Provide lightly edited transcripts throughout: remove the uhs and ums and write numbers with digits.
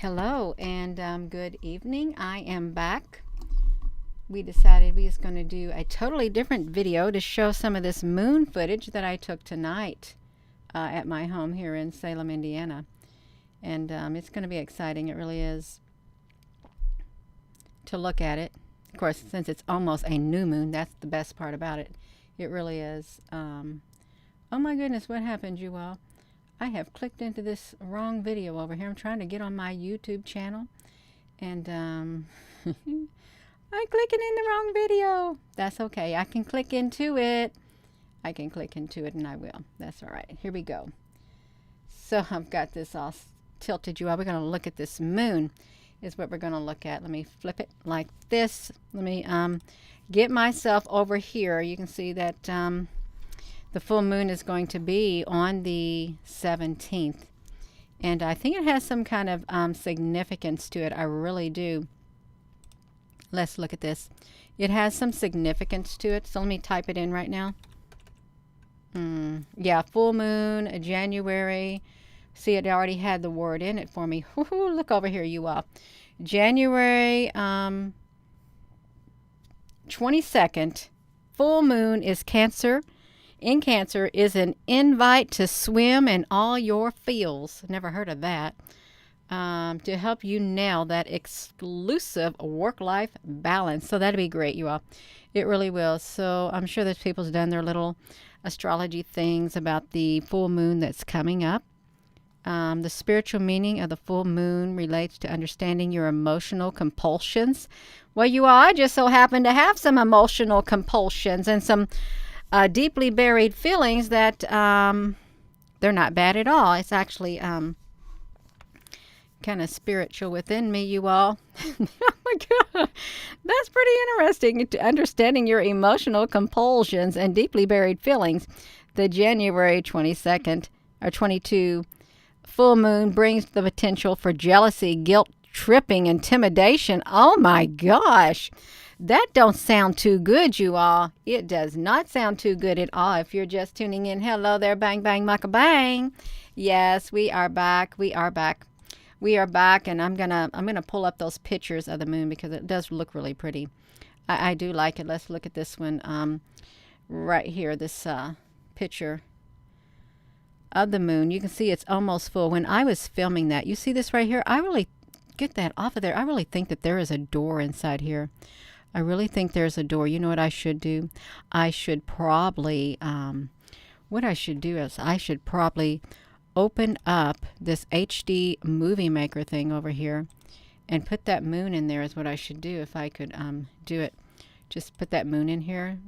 Hello and good evening. I am back. We decided we was going to do a totally different video to show some of this moon footage that I took tonight at my home here in Salem, Indiana. And it's going to be exciting. It really is to look at it. Of course, since it's almost a new moon, that's the best part about it. It really is. Oh my goodness, what happened, you all? I have clicked into this wrong video over here. I'm trying to get on my YouTube channel, and I'm clicking in the wrong video. That's okay. I can click into it. I can click into it, and I will. That's all right. Here we go. So I've got this all tilted, you all. We're going to look at this moon is what we're going to look at. Let me flip it like this. Let me get myself over here. You can see that the full moon is going to be on the 17th. And I think it has some kind of significance to it. I really do. Let's look at this. It has some significance to it. So let me type it in right now. Yeah, full moon, January. See, it already had the word in it for me. Woohoo, look over here, you all. January 22nd, full moon is Cancer. In Cancer is an invite to swim in all your feels. Never heard of that. To help you nail that exclusive work-life balance. So that'd be great, you all. It really will. So I'm sure there's people's done their little astrology things about the full moon that's coming up. The spiritual meaning of the full moon relates to understanding your emotional compulsions. Well, you all, I just so happen to have some emotional compulsions and some deeply buried feelings that they're not bad at all. It's actually kind of spiritual within me, you all. Oh my God, that's pretty interesting. Understanding your emotional compulsions and deeply buried feelings. The January 22nd or 22 full moon brings the potential for jealousy, guilt, tripping, intimidation. Oh my gosh. That don't sound too good, you all. It does not sound too good at all. If you're just tuning in, hello there, bang, bang, maka, bang. Yes, we are back. We are back. We are back, and I'm gonna pull up those pictures of the moon because it does look really pretty. I do like it. Let's look at this one right here. This picture of the moon. You can see it's almost full. When I was filming that, you see this right here? I really get that off of there. I really think that there is a door inside here. I really think there's a door. You know what I should do? I should probably, what I should do is I should probably open up this HD movie maker thing over here and put that moon in there is what I should do if I could do it. Just put that moon in here,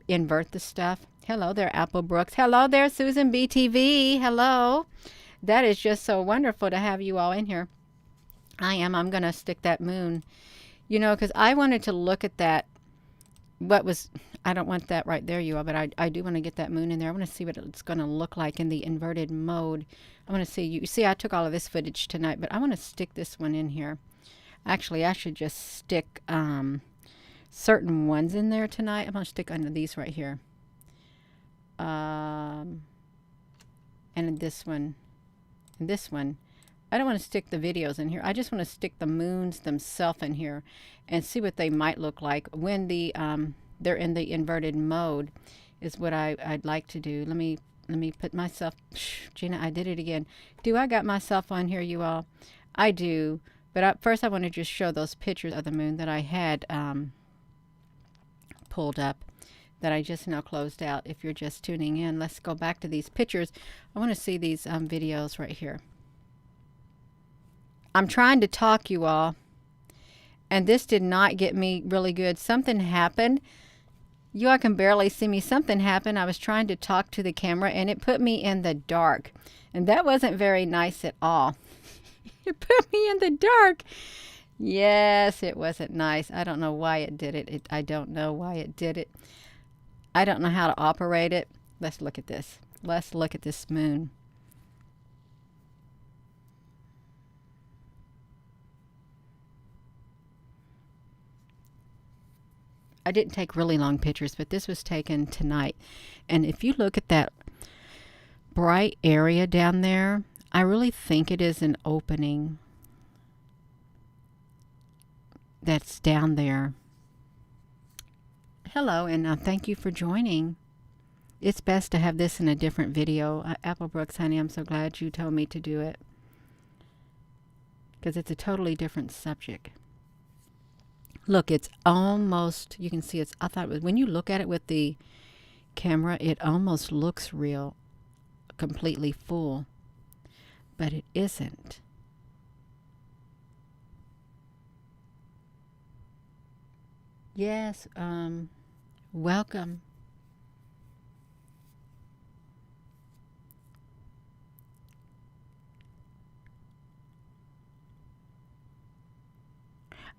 invert the stuff. Hello there, Apple Brooks. Hello there, Susan BTV. Hello. That is just so wonderful to have you all in here. I'm going to stick that moon. You know, because I wanted to look at that, I don't want that right there, you all, but I do want to get that moon in there. I want to see what it's going to look like in the inverted mode. I want to see, you see, I took all of this footage tonight, but I want to stick this one in here. Actually, I should just stick certain ones in there tonight. I'm going to stick under these right here. And this one, and this one. I don't want to stick the videos in here. I just want to stick the moons themselves in here and see what they might look like when they're in the inverted mode is what I'd like to do. Let me put myself, Gina, I did it again. Do I got myself on here, you all? I do. But first I want to just show those pictures of the moon that I had pulled up that I just now closed out. If you're just tuning in, let's go back to these pictures. I want to see these videos right here. I'm trying to talk, you all, and this did not get me really good. Something happened. You all can barely see me. Something happened. I was trying to talk to the camera, and it put me in the dark, and that wasn't very nice at all. It put me in the dark. Yes, it wasn't nice. I don't know why it did it. I don't know why it did it. I don't know how to operate it. Let's look at this. Let's look at this moon. I didn't take really long pictures, but this was taken tonight. And if you look at that bright area down there, I really think it is an opening. that's down there. Hello, and thank you for joining. It's best to have this in a different video. Applebrooks, honey, I'm so glad you told me to do it, because it's a totally different subject. Look, it's almost, you can see it's, I thought it was, when you look at it with the camera, it almost looks real, completely full, but it isn't. Yes, welcome.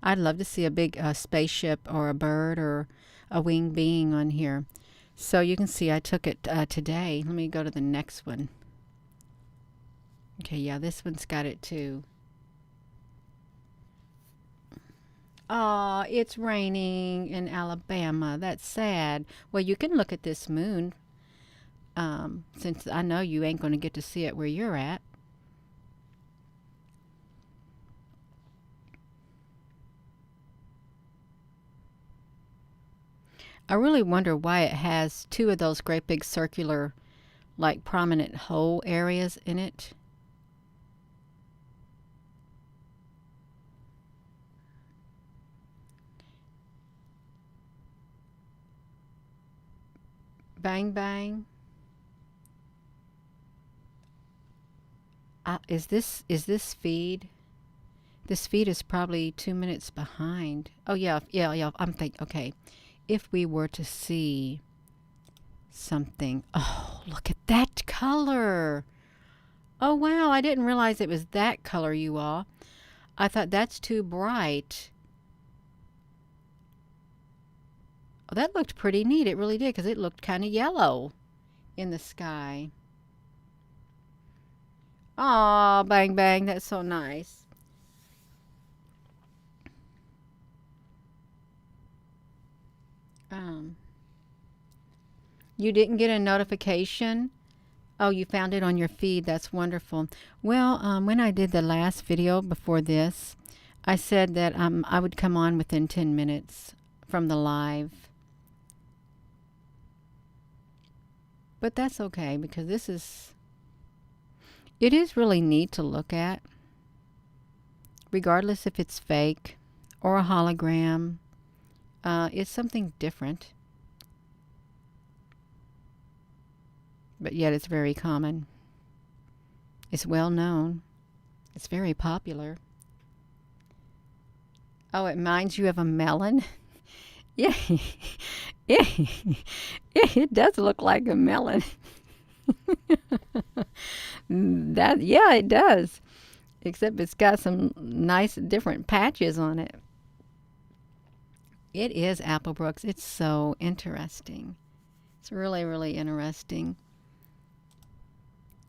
I'd love to see a big spaceship or a bird or a winged being on here. So you can see I took it today. Let me go to the next one. Okay, yeah, this one's got it too. Oh, it's raining in Alabama. That's sad. Well, you can look at this moon, since I know you ain't going to get to see it where you're at. I really wonder why it has two of those great big circular, like prominent hole areas in it. Bang bang. Is this feed? This feed is probably 2 minutes behind. Oh yeah, yeah. I'm thinking. Okay, if we were to see something. Oh, look at that color. Oh wow, I didn't realize it was that color, you all. I thought that's too bright. Oh, that looked pretty neat. It really did, because it looked kind of yellow in the sky. Aw, bang bang, that's so nice. Um, you didn't get a notification? Oh, you found it on your feed. That's wonderful. Well, when I did the last video before this, I said that I would come on within 10 minutes from the live. But that's okay, because it is really neat to look at, regardless if it's fake or a hologram. It's something different, but yet it's very common. It's well known. It's very popular. Oh, it reminds you of a melon? Yeah, yeah, it does look like a melon. Yeah, it does. Except it's got some nice different patches on it. It is Applebrooks. It's so interesting. It's really, really interesting.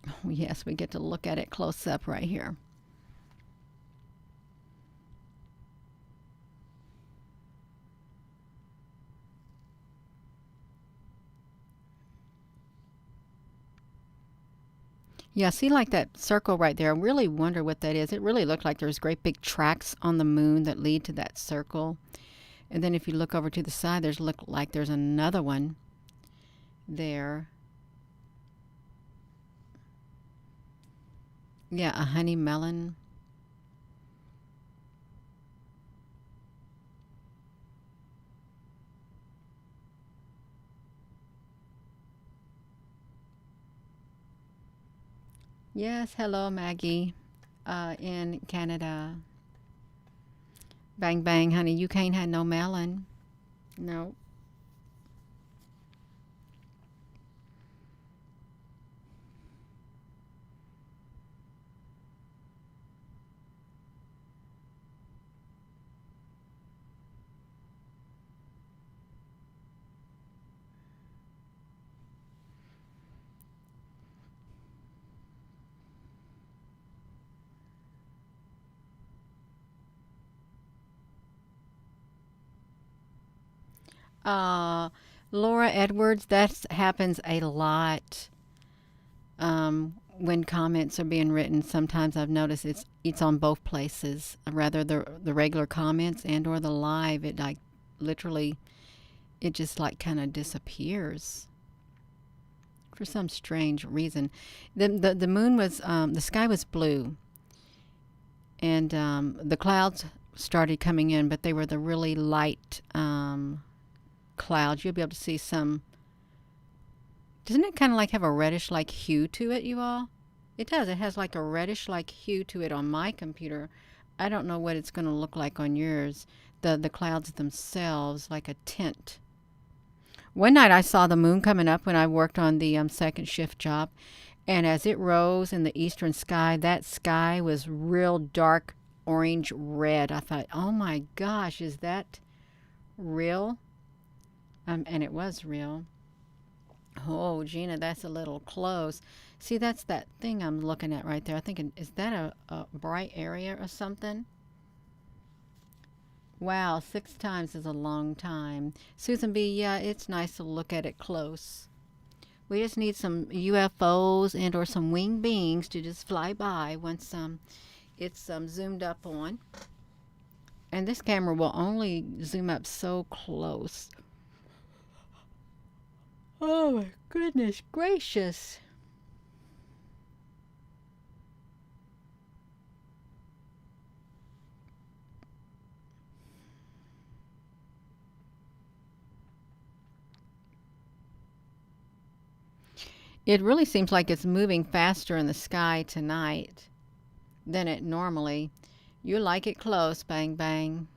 Oh, yes, we get to look at it close up right here. Yeah, see, like that circle right there. I really wonder what that is. It really looked like there's great big tracks on the moon that lead to that circle. And then if you look over to the side, look like there's another one there. Yeah, a honey melon. Yes, hello, Maggie, in Canada. Bang, bang, honey, you can't have no melon. No. Uh, Laura Edwards, that happens a lot when comments are being written. Sometimes I've noticed It's on both places. Rather the regular comments and or the live, it like literally it just like kind of disappears for some strange reason. The moon was the sky was blue, and the clouds started coming in, but they were the really light clouds. You'll be able to see some. Doesn't it kind of like have a reddish like hue to it, you all? It does. It has like a reddish like hue to it on my computer. I don't know what it's going to look like on yours. The clouds themselves, like a tint. One night I saw the moon coming up when I worked on the second shift job, and as it rose in the eastern sky, that sky was real dark orange red. I thought, oh my gosh, is that real? And it was real. Oh, Gina, that's a little close. See, that's that thing I'm looking at right there. I think, is that a bright area or something? Wow, 6 times is a long time. Susan B., yeah, it's nice to look at it close. We just need some UFOs and or some winged beings to just fly by once it's zoomed up on. And this camera will only zoom up so close. Oh my goodness gracious. It really seems like it's moving faster in the sky tonight than it normally. You like it close, bang bang.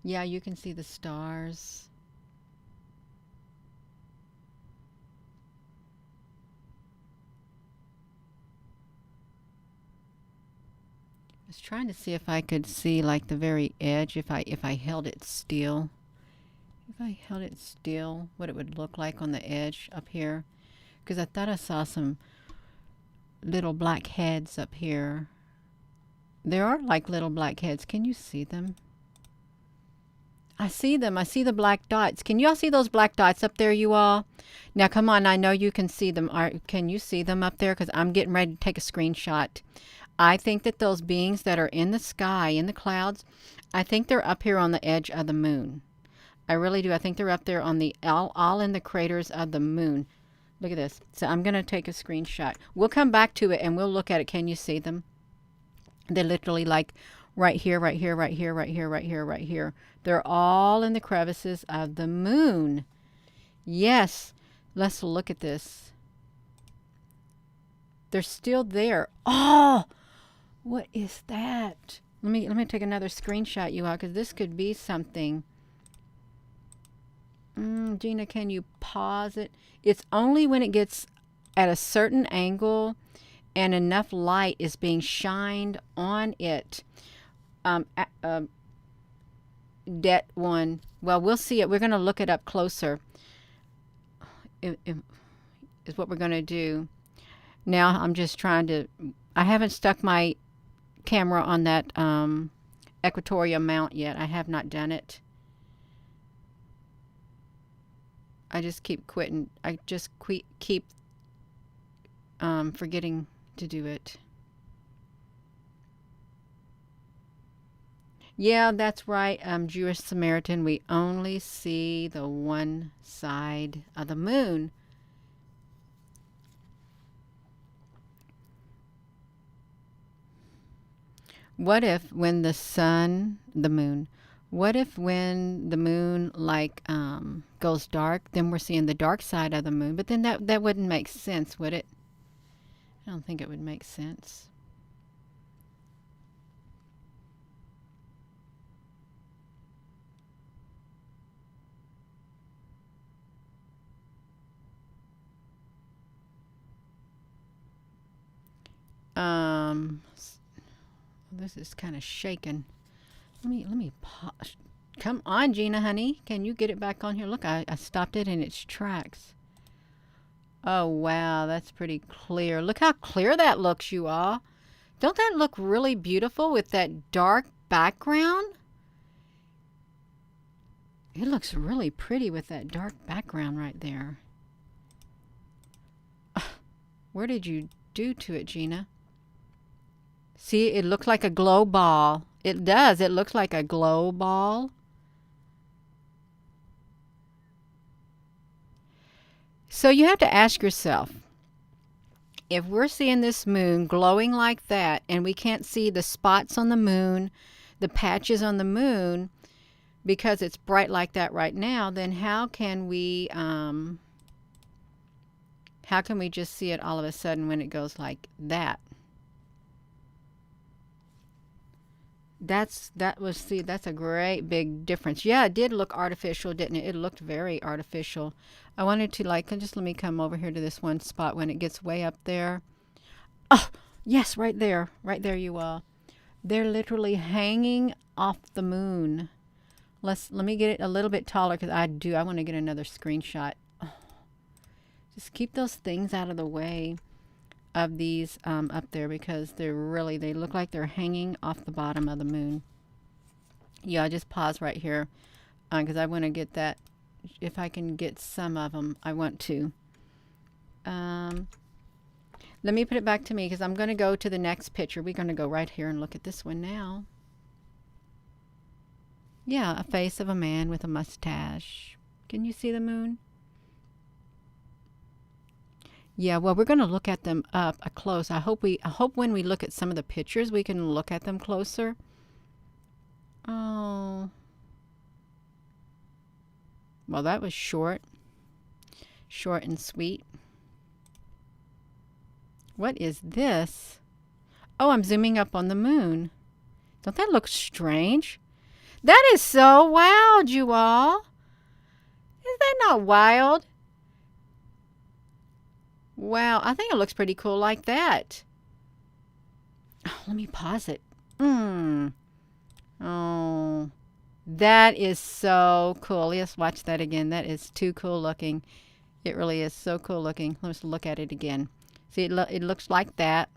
Yeah, you can see the stars. I was trying to see if I could see like the very edge if I held it still. If I held it still, what it would look like on the edge up here. Because I thought I saw some little black heads up here. There are like little black heads. Can you see them? I see them. I see the black dots. Can you all see those black dots up there, you all? Now, come on. I know you can see them. Can you see them up there? Because I'm getting ready to take a screenshot. I think that those beings that are in the sky, in the clouds, I think they're up here on the edge of the moon. I really do. I think they're up there on the all in the craters of the moon. Look at this. So I'm going to take a screenshot. We'll come back to it and we'll look at it. Can you see them? They're literally like right here, right here, right here, right here, right here, right here. They're all in the crevices of the moon. Yes. Let's look at this. They're still there. Oh, what is that? Let me take another screenshot, you all, because this could be something. Gina, can you pause it? It's only when it gets at a certain angle and enough light is being shined on it. Det one. Well, we'll see it. We're going to look it up closer. Is what we're going to do. Now I'm just trying to. I haven't stuck my camera on that equatorial mount yet. I have not done it. I just keep quitting. I just keep forgetting to do it. Yeah, that's right. Jewish Samaritan. We only see the one side of the moon. What if when the moon, what if when the moon like goes dark, then we're seeing the dark side of the moon? But then that wouldn't make sense, would it? I don't think it would make sense. This is kind of shaking. Let me pause. Come on, Gina, honey. Can you get it back on here? Look, I stopped it in its tracks. Oh, wow. That's pretty clear. Look how clear that looks, you all. Don't that look really beautiful with that dark background? It looks really pretty with that dark background right there. Where did you do to it, Gina? See, it looks like a glow ball. It does. It looks like a glow ball. So you have to ask yourself, if we're seeing this moon glowing like that and we can't see the spots on the moon, the patches on the moon, because it's bright like that right now, then how can we just see it all of a sudden when it goes like that? That's a great big difference. Yeah, it did look artificial, didn't it? It looked very artificial. I wanted to just let me come over here to this one spot when it gets way up there. Oh, yes, right there. Right there you are. They're literally hanging off the moon. Let me get it a little bit taller because I want to get another screenshot. Oh, just keep those things out of the way of these up there because they look like they're hanging off the bottom of the moon. Yeah, I just pause right here because I want to get that. If I can get some of them, I want to. Let me put it back to me because I'm going to go to the next picture. We're going to go right here and look at this one now. Yeah, a face of a man with a mustache. Can you see the moon? Yeah, well, we're going to look at them up close. I hope when we look at some of the pictures, we can look at them closer. Oh. Well, that was short. Short and sweet. What is this? Oh, I'm zooming up on the moon. Don't that look strange? That is so wild, you all. Is that not wild? Wow, I think it looks pretty cool like that. Oh, let me pause it. Oh, that is so cool. Let's watch that again. That is too cool looking. It really is so cool looking. Let's look at it again. See, it looks like that.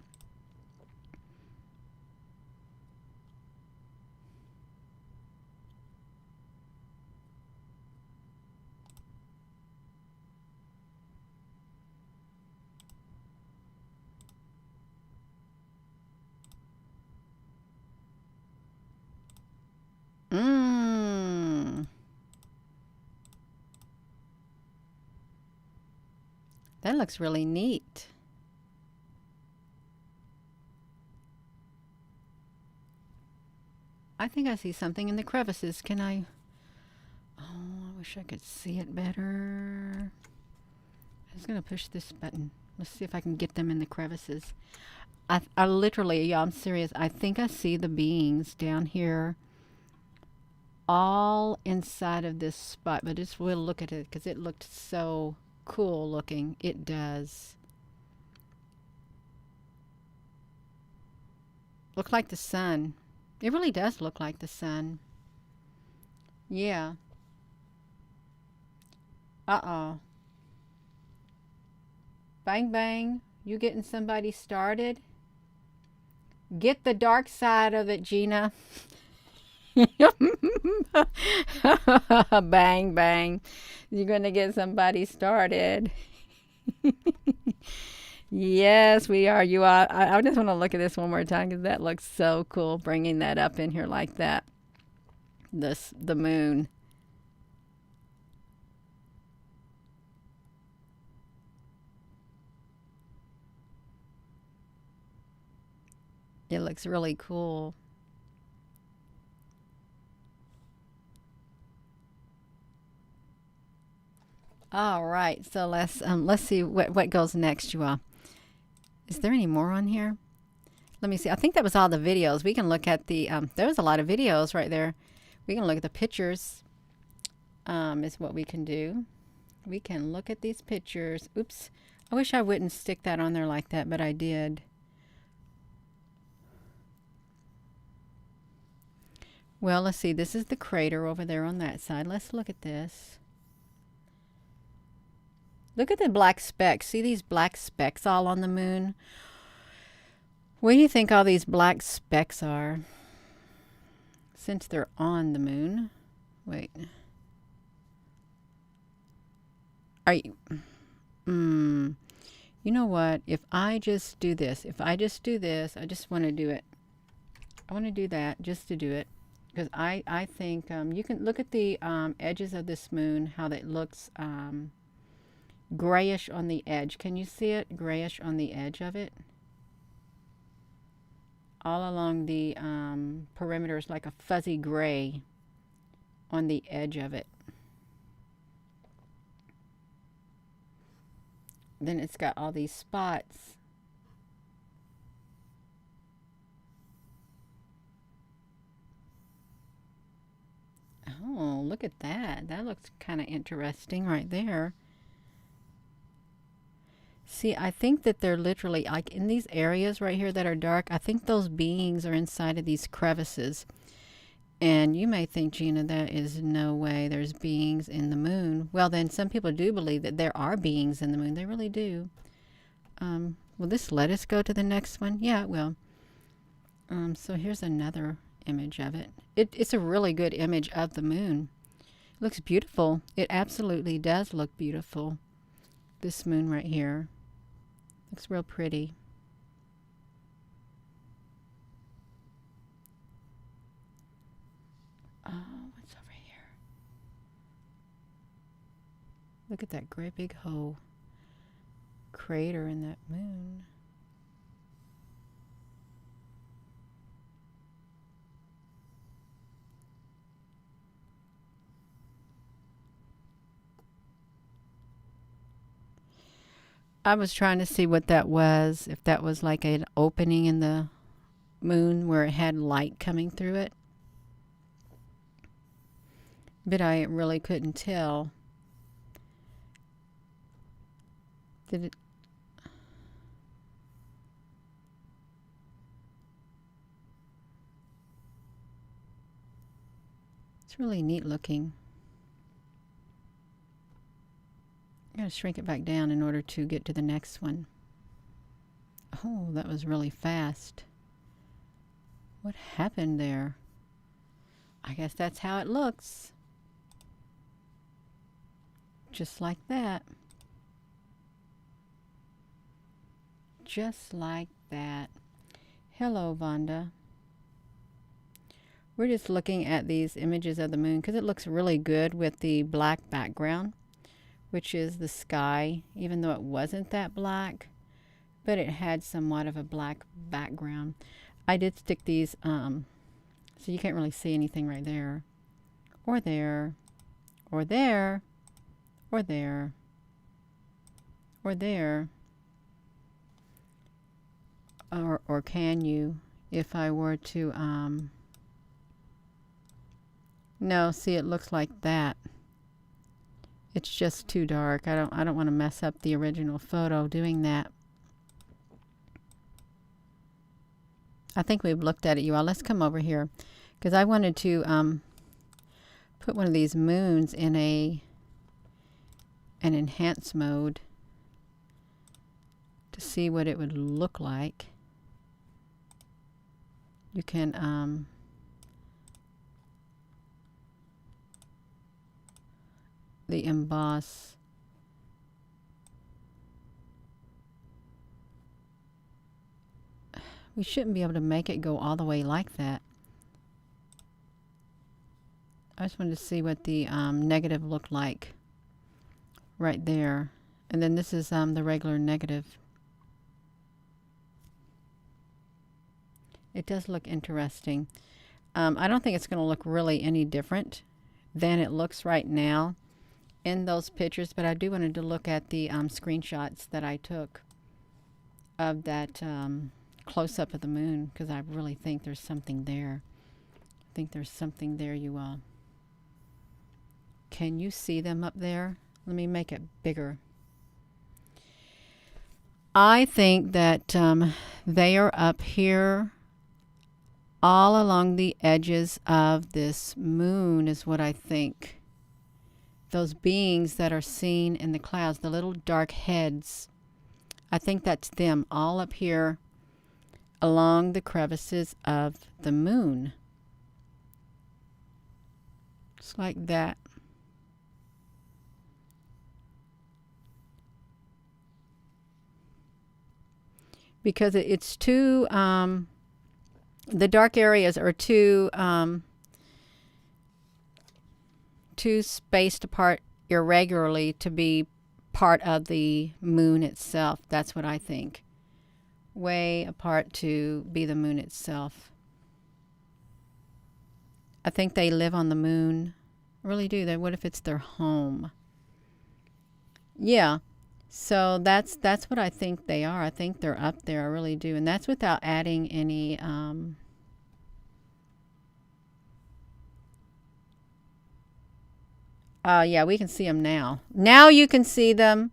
That looks really neat. I think I see something in the crevices. Can I? Oh, I wish I could see it better. I was going to push this button. Let's see if I can get them in the crevices. I literally, yeah, I'm serious. I think I see the beings down here all inside of this spot. But we'll look at it because it looked so cool looking. It does. Look like the sun. It really does look like the sun. Yeah. Uh-oh. Bang, bang. You getting somebody started? Get the dark side of it, Gina. Bang, bang. You're going to get somebody started. Yes, we are. You are. I just want to look at this one more time because that looks so cool, bringing that up in here like that. The moon. It looks really cool. All right, so let's see what goes next, you all. Is there any more on here? Let me see. I think that was all the videos. We can look at the there was a lot of videos right there. We can look at the pictures. Is what we can do. We can look at these pictures. Oops. I wish I wouldn't stick that on there like that, but I did. Well, let's see. This is the crater over there on that side. Let's look at this. Look at the black specks. See these black specks all on the moon? What do you think all these black specks are? Since they're on the moon. Wait. Are you... You know what? If I just do this, I just want to do it. I want to do that just to do it. Because I think you can look at the edges of this moon, how that looks grayish on the edge. Can you see it? Grayish on the edge of it. All along the perimeter is like a fuzzy gray on the edge of it. Then it's got all these spots. Oh, look at that. That looks kind of interesting right there. See, I think that they're literally, like in these areas right here that are dark, I think those beings are inside of these crevices. And you may think, Gina, that is no way there's beings in the moon. Well, then some people do believe that there are beings in the moon. They really do. Will this let us go to the next one? Yeah, it will. So here's another image of it. It's a really good image of the moon. It looks beautiful. It absolutely does look beautiful. This moon right here. Looks real pretty. Oh, what's over here? Look at that great big hole. Crater in that moon. I was trying to see what that was, if that was like an opening in the moon where it had light coming through it. But I really couldn't tell. Did it? It's really neat looking. I'm going to shrink it back down in order to get to the next one. Oh, that was really fast. What happened there? I guess that's how it looks. Just like that. Just like that. Hello, Vonda. We're just looking at these images of the moon because it looks really good with the black background, which is the sky, even though it wasn't that black, but it had somewhat of a black background. I did stick these, so you can't really see anything right there, or there, or there, or there, or there. Or can you, if I were to, no, see, it looks like that. It's just too dark. I don't want to mess up the original photo doing that. I think we've looked at it, you all. Let's come over here because I wanted to put one of these moons in an enhance mode to see what it would look like. You can the emboss. We shouldn't be able to make it go all the way like that. I just wanted to see what the negative looked like right there. And then this is the regular negative. It does look interesting. I don't think it's going to look really any different than it looks right now in those pictures, but I do wanted to look at the screenshots that I took of that close-up of the moon because I really think there's something there. I think there's something there, you all. Can you see them up there? Let me make it bigger. I think that they are up here all along the edges of this moon is what I think. Those beings that are seen in the clouds, the little dark heads, I think that's them all up here along the crevices of the moon. Just like that. because it's too, the dark areas are too spaced apart irregularly to be part of the moon itself. That's what I think. Way apart to be the moon itself. I think they live on the moon. I really do. What if it's their home? Yeah. So that's what I think they are. I think they're up there. I really do. And that's without adding any yeah, we can see them now. Now you can see them.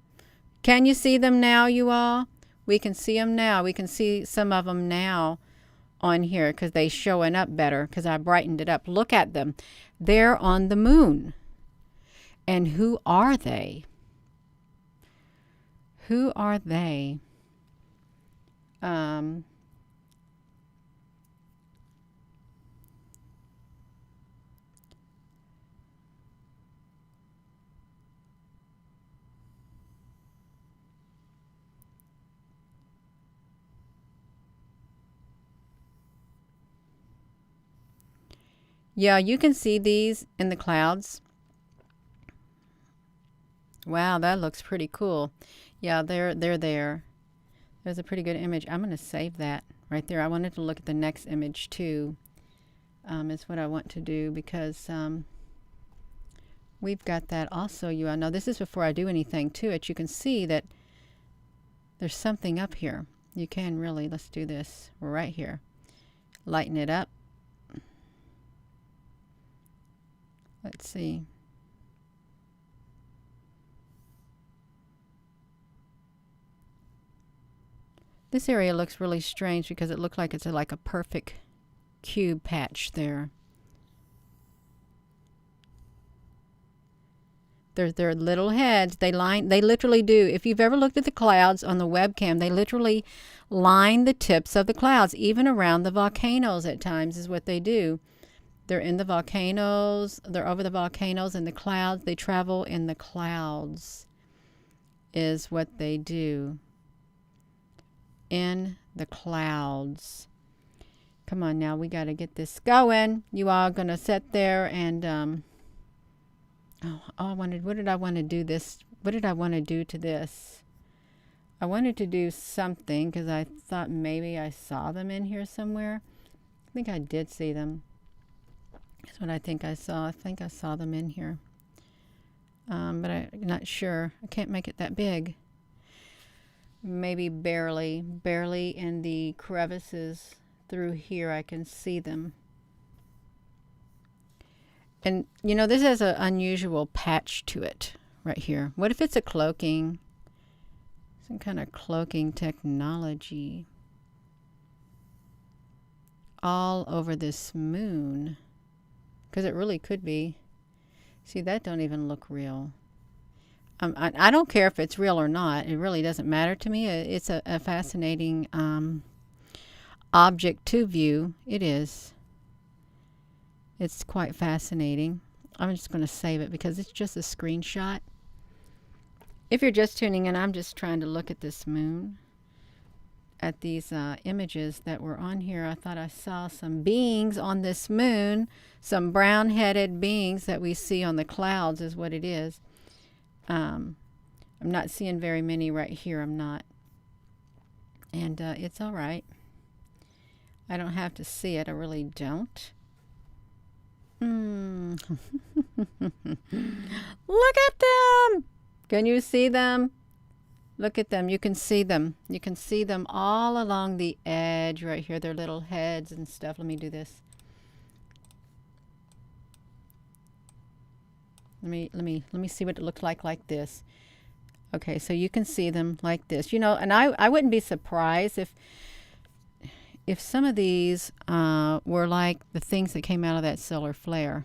Can you see them now, you all? We can see them now. We can see some of them now on here because they're showing up better because I brightened it up. Look at them. They're on the moon. And who are they? Who are they? Yeah, you can see these in the clouds. Wow, that looks pretty cool. Yeah, they're there. There's a pretty good image. I'm going to save that right there. I wanted to look at the next image too. Is what I want to do because we've got that also. You all know this is before I do anything to it. You can see that there's something up here. You can really, let's do this right here. Lighten it up. Let's see. This area looks really strange because it looks like it's like a perfect cube patch there. They're little heads. They literally do. If you've ever looked at the clouds on the webcam, they literally line the tips of the clouds, even around the volcanoes at times is what they do. They're in the volcanoes. They're over the volcanoes and the clouds. They travel in the clouds is what they do. In the clouds. Come on now, we got to get this going. You all going to sit there and what did I want to do this? What did I want to do to this? I wanted to do something because I thought maybe I saw them in here somewhere. I think I did see them. That's what I think I saw. I think I saw them in here. But I'm not sure. I can't make it that big. Maybe barely in the crevices through here I can see them. And you know, this has an unusual patch to it right here. What if it's a cloaking? Some kind of cloaking technology all over this moon. Because it really could be. See, that don't even look real. I don't care if it's real or not. It really doesn't matter to me. It's a fascinating object to view. It is. It's quite fascinating. I'm just going to save it because it's just a screenshot. If you're just tuning in, I'm just trying to look at this moon. At these images that were on here, I thought I saw some beings on this moon. Some brown-headed beings that we see on the clouds is what it is. I'm not seeing very many right here. I'm not. And it's all right. I don't have to see it. I really don't. Look at them. Can you see them? Look at them. You can see them. You can see them all along the edge right here. Their little heads and stuff. Let me do this. Let me see what it looks like this. Okay, so you can see them like this. You know, and I wouldn't be surprised if some of these were like the things that came out of that solar flare.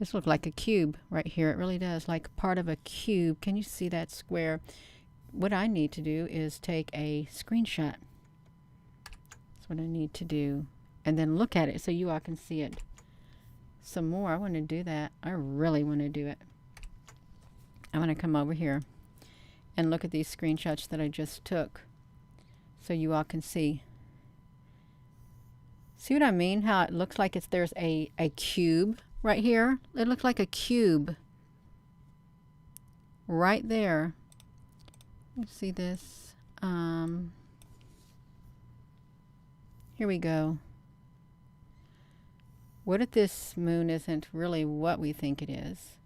This looks like a cube right here. It really does, like part of a cube. Can you see that square? What I need to do is take a screenshot. That's what I need to do. And then look at it so you all can see it some more. I want to do that. I really want to do it. I want to come over here and look at these screenshots that I just took. so you all can see. See what I mean? How it looks like there's a cube right here. It looks like a cube right there. Let's see this. Here we go. What if this moon isn't really what we think it is?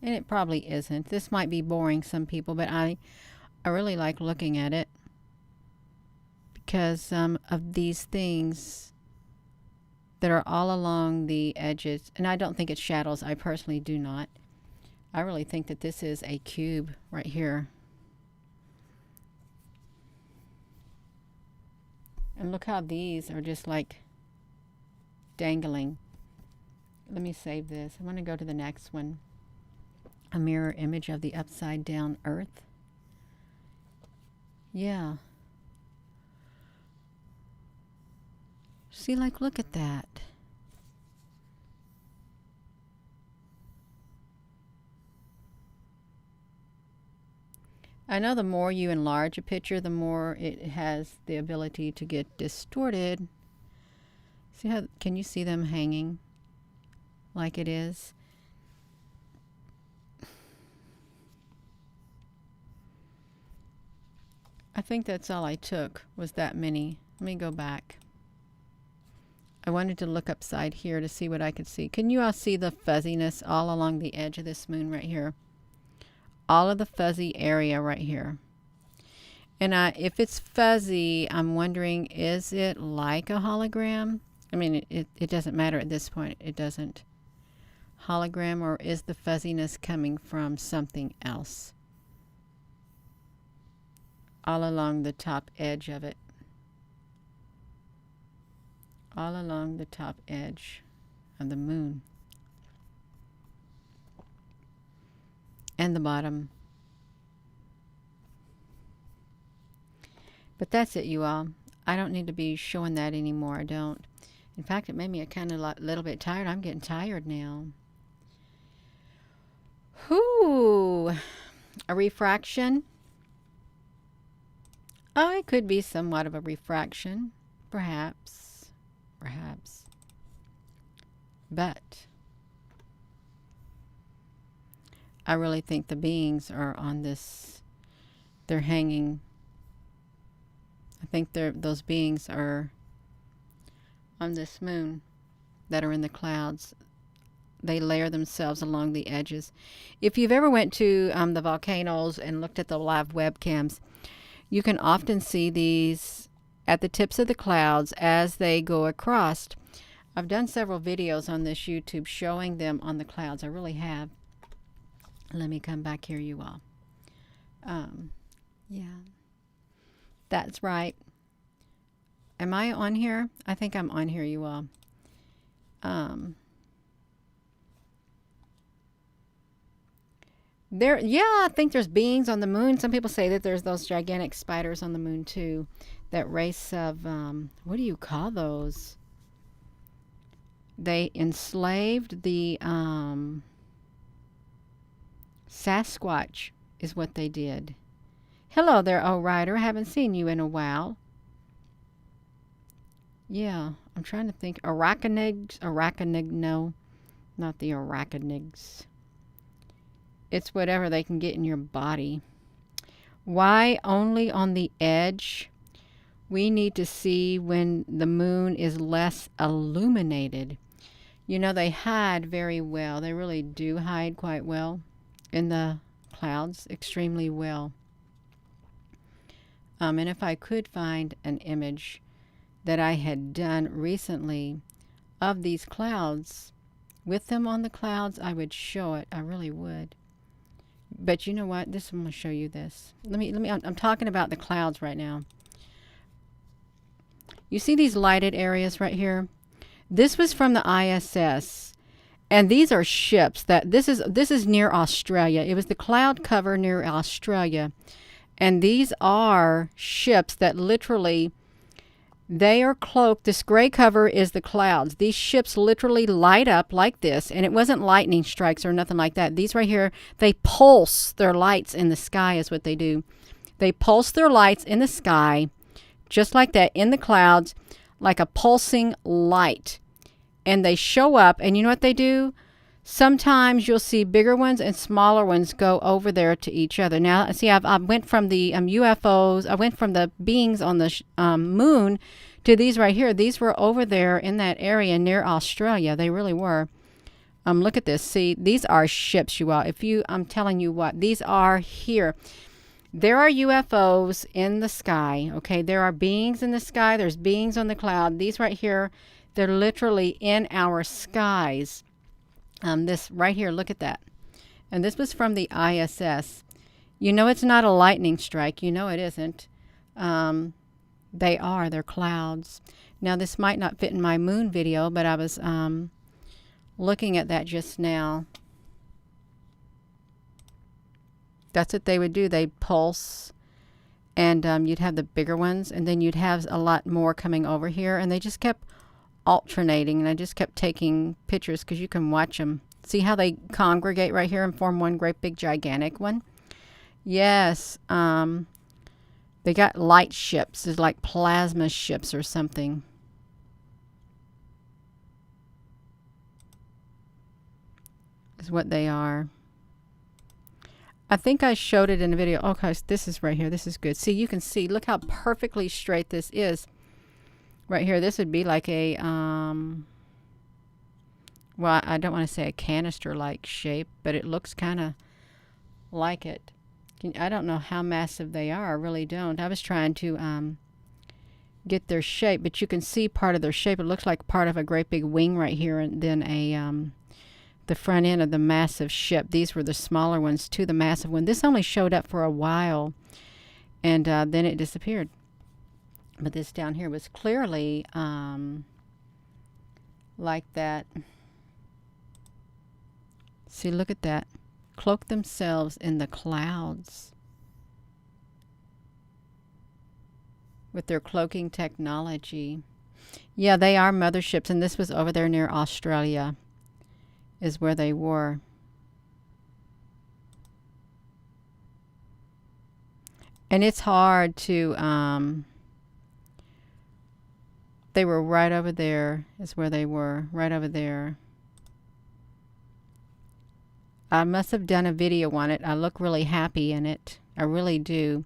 And it probably isn't. This might be boring some people, but I really like looking at it because of these things that are all along the edges. And I don't think it's shadows. I personally do not. I really think that this is a cube right here. And look how these are just like dangling. Let me save this. I want to go to the next one. A mirror image of the upside down earth. Yeah. See, like, look at that. I know the more you enlarge a picture, the more it has the ability to get distorted. See how, can you see them hanging like it is? I think that's all I took, was that many. Let me go back. I wanted to look upside here to see what I could see. Can you all see the fuzziness all along the edge of this moon right here? All of the fuzzy area right here. And if it's fuzzy, I'm wondering, is it like a hologram? I mean, it doesn't matter at this point. It doesn't. Hologram, or is the fuzziness coming from something else? All along the top edge of it. All along the top edge of the moon. And the bottom. But that's it, you all. I don't need to be showing that anymore. I don't. In fact, it made me kind of a little bit tired. I'm getting tired now. Whew. A refraction. Oh, it could be somewhat of a refraction. Perhaps. Perhaps. But I really think the beings are on this. They're hanging. I think those beings are on this moon that are in the clouds. They layer themselves along the edges. If you've ever went to the volcanoes and looked at the live webcams, you can often see these at the tips of the clouds as they go across. I've done several videos on this YouTube showing them on the clouds. I really have. Let me come back here, you all. Yeah. That's right. Am I on here? I think I'm on here, you all. I think there's beings on the moon. Some people say that there's those gigantic spiders on the moon too. That race of, what do you call those? They enslaved the Sasquatch is what they did. Hello there, O Rider. I haven't seen you in a while. Yeah, I'm trying to think. Arachnids? No, not the arachnids. It's whatever they can get in your body. Why only on the edge? We need to see when the moon is less illuminated. You know, they hide very well. They really do hide quite well in the clouds, extremely well. And if I could find an image that I had done recently of these clouds, with them on the clouds, I would show it. I really would. But you know what? I'm going to show you this. I'm talking about the clouds right now. You see these lighted areas right here? This was from the ISS. And these are ships this is near Australia. It was the cloud cover near Australia. And these are ships that literally, they are cloaked. This gray cover is the clouds. These ships literally light up like this. And it wasn't lightning strikes or nothing like that. These right here, they pulse their lights in the sky is what they do. They pulse their lights in the sky, just like that, in the clouds, like a pulsing light. And they show up, and you know what they do? Sometimes you'll see bigger ones and smaller ones go over there to each other. Now, see, I went from the UFOs, I went from the beings on the moon to these right here. These were over there in that area near Australia. They really were. Look at this. See, these are ships, you all. I'm telling you what, these are here. There are UFOs in the sky, okay? There are beings in the sky. There's beings on the cloud. These right here, they're literally in our skies. This right here, look at that. And this was from the ISS. You know it's not a lightning strike. You know it isn't. They're clouds. Now this might not fit in my moon video, but I was looking at that just now. That's what they would do. They'd pulse, and you'd have the bigger ones, and then you'd have a lot more coming over here, and they just kept alternating, and I just kept taking pictures because you can watch them. See how they congregate right here and form one great big gigantic one? Yes. They got light ships. It's like plasma ships or something. Is what they are. I think I showed it in a video. Okay, so this is right here. This is good. See, you can see. Look how perfectly straight this is. Right here, this would be like a, well, I don't want to say a canister-like shape, but it looks kind of like it. I don't know how massive they are. I really don't. I was trying to get their shape, but you can see part of their shape. It looks like part of a great big wing right here, and then the front end of the massive ship. These were the smaller ones to the massive one. This only showed up for a while, and then it disappeared. But this down here was clearly like that. See, look at that. Cloak themselves in the clouds with their cloaking technology. Yeah, they are motherships, and this was over there near Australia is where they were. And it's hard to, they were right over there is where they were, right over there. I must have done a video on it. I look really happy in it. I really do.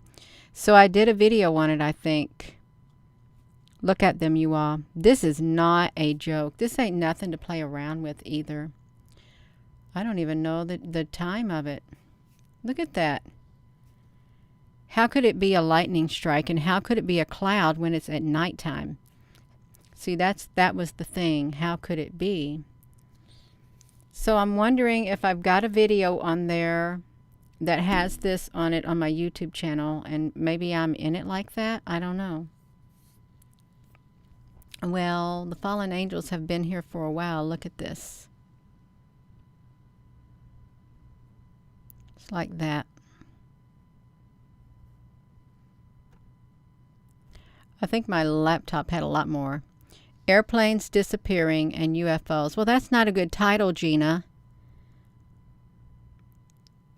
So I did a video on it, I think. Look at them, you all. This is not a joke. This ain't nothing to play around with either. I don't even know the time of it. Look at that. How could it be a lightning strike, and how could it be a cloud when it's at nighttime? See, that was the thing. How could it be? So I'm wondering if I've got a video on there that has this on it on my YouTube channel, and maybe I'm in it like that. I don't know. Well, the fallen angels have been here for a while. Look at this. It's like that. I think my laptop had a lot more. Airplanes disappearing and UFOs. Well, that's not a good title, Gina.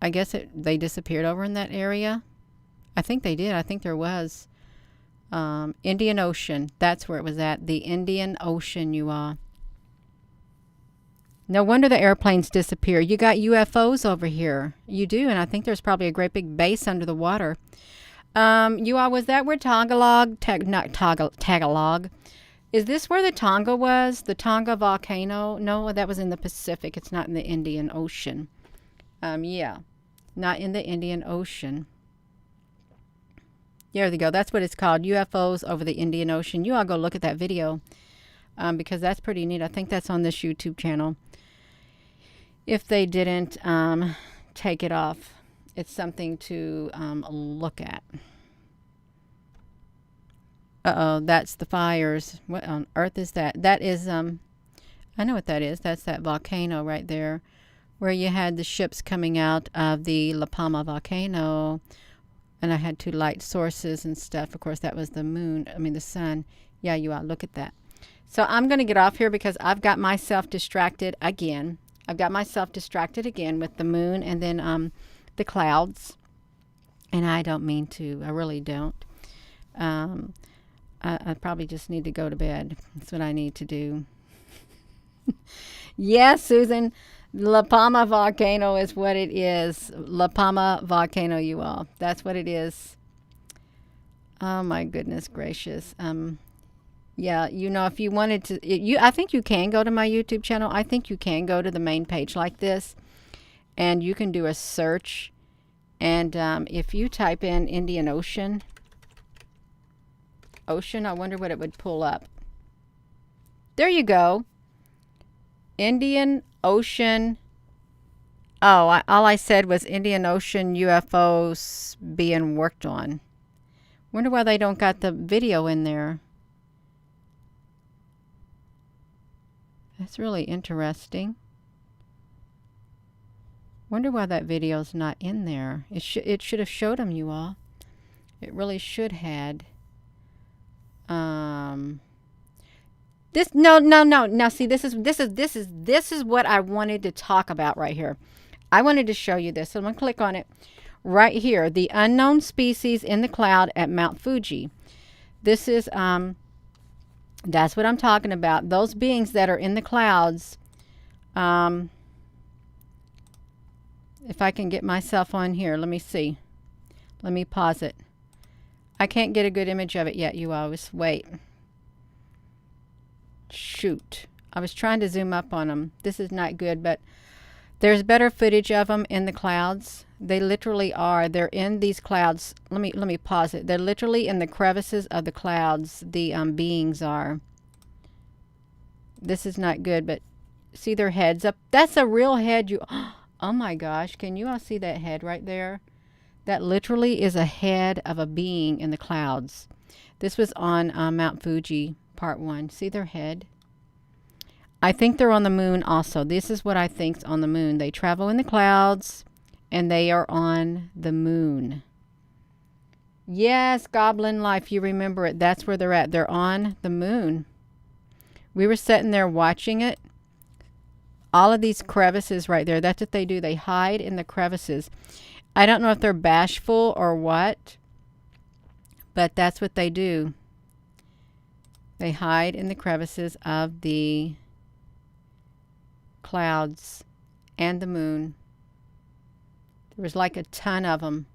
I guess they disappeared over in that area. I think they did. I think there was. Indian Ocean. That's where it was at. The Indian Ocean, you all. No wonder the airplanes disappear. You got UFOs over here. You do, and I think there's probably a great big base under the water. You all, was that where Tagalog? Is this where the Tonga was? The Tonga volcano? No, that was in the Pacific. It's not in the Indian Ocean. Yeah, not in the Indian Ocean. There they go. That's what it's called. UFOs over the Indian Ocean. You all go look at that video because that's pretty neat. I think that's on this YouTube channel. If they didn't take it off, it's something to look at. Uh-oh, that's the fires. What on earth is that? That is, I know what that is. That's that volcano right there where you had the ships coming out of the La Palma volcano. And I had two light sources and stuff. Of course, that was the moon. I mean, the sun. Yeah, you all look at that. So I'm going to get off here because I've got myself distracted again. I've got myself distracted again with the moon and then the clouds. And I don't mean to. I really don't. I probably just need to go to bed. That's what I need to do. Yes, Susan. La Palma volcano is what it is. La Palma volcano, you all. That's what it is. Oh my goodness gracious. Yeah, if you wanted to, I think you can go to my YouTube channel. I think you can go to the main page like this, and you can do a search. And if you type in Indian Ocean, I wonder what it would pull up. There you go. Indian Ocean. Oh, all I said was Indian Ocean UFOs being worked on. Wonder why they don't got the video in there. That's really interesting. Wonder why that video's not in there. It should have showed them, you all. It really should had. This no. Now see, this is what I wanted to talk about right here. I wanted to show you this. So I'm gonna click on it right here. The unknown species in the cloud at Mount Fuji. This is that's what I'm talking about. Those beings that are in the clouds. If I can get myself on here, let me see. Let me pause it. I can't get a good image of it yet, you always. Wait. Shoot. I was trying to zoom up on them. This is not good, but there's better footage of them in the clouds. They literally are. They're in these clouds. Let me pause it. They're literally in the crevices of the clouds. The beings are. This is not good, but see their heads up. That's a real head. Oh my gosh. Can you all see that head right there? That literally is a head of a being in the clouds. This was on Mount Fuji, part 1. See their head? I think they're on the moon also. This is what I think's on the moon. They travel in the clouds, and they are on the moon. Yes, Goblin Life, you remember it. That's where they're at. They're on the moon. We were sitting there watching it. All of these crevices right there, that's what they do. They hide in the crevices. I don't know if they're bashful or what, but that's what they do. They hide in the crevices of the clouds and the moon. There was like a ton of them.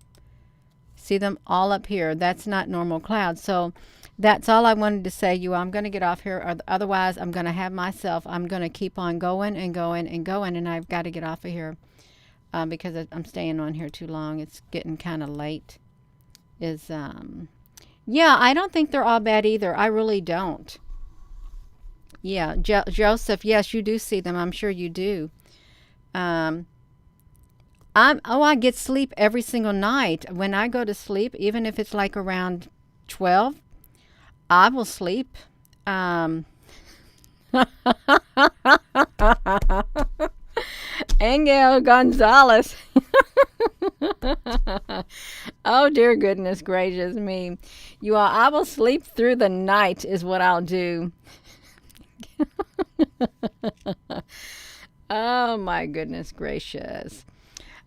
See them all up here. That's not normal clouds. So that's all I wanted to say. I'm going to get off here, or otherwise I'm going to have myself. I'm going to keep on going and going and going, and I've got to get off of here because I'm staying on here too long. It's getting kind of late. Yeah, I don't think they're all bad either. I really don't. Yeah, Joseph, yes, you do see them. I'm sure you do. I get sleep every single night. When I go to sleep, even if it's like around 12, I will sleep. Angel Gonzalez. Oh, dear goodness gracious me. You all, I will sleep through the night is what I'll do. Oh, my goodness gracious.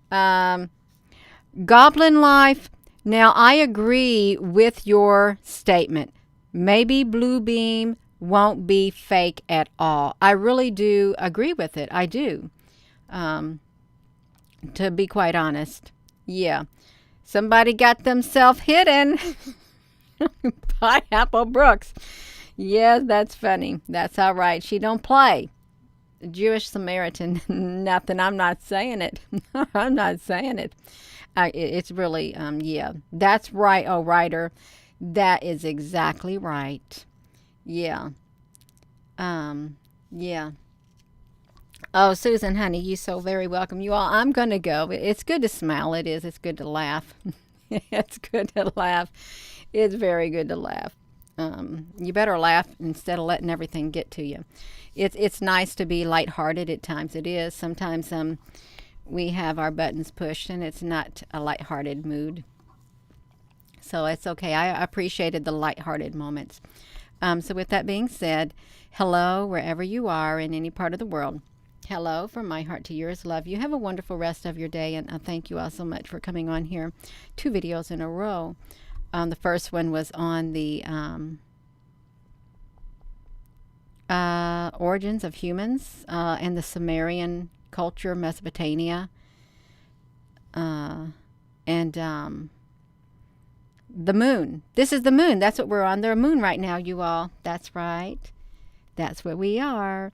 Goblin Life. Now, I agree with your statement. Maybe Blue Beam won't be fake at all. I really do agree with it. I do. To be quite honest. Yeah. Somebody got themselves hidden. Pineapple Brooks. Yes, that's funny. That's all right. She don't play. Jewish Samaritan. Nothing. I'm not saying it. I'm not saying it. It's really, yeah. That's right, oh, Ryder. That is exactly right. Yeah. Yeah. Oh, Susan, honey, you so very welcome. You all, I'm going to go. It's good to smile. It is. It's good to laugh. It's good to laugh. It's very good to laugh. You better laugh instead of letting everything get to you. It's nice to be lighthearted at times. It is. Sometimes we have our buttons pushed and it's not a lighthearted mood. So it's okay. I appreciated the lighthearted moments. So with that being said, hello wherever you are in any part of the world. Hello from my heart to yours. Love you. Have a wonderful rest of your day, and thank you all so much for coming on here. 2 videos in a row. The first one was on the origins of humans and the Sumerian culture, Mesopotamia, and the moon. This is the moon. That's what we're on. The moon right now, you all. That's right. That's where we are.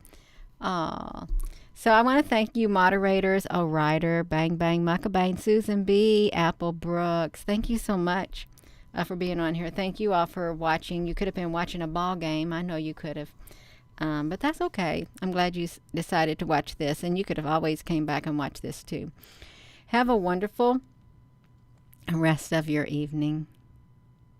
So I want to thank you, moderators, Ryder, Bang Bang, Muckabang, Susan B, Apple Brooks. Thank you so much for being on here. Thank you all for watching. You could have been watching a ball game. I know you could have. But that's okay. I'm glad you decided to watch this, and you could have always came back and watched this too. Have a wonderful rest of your evening.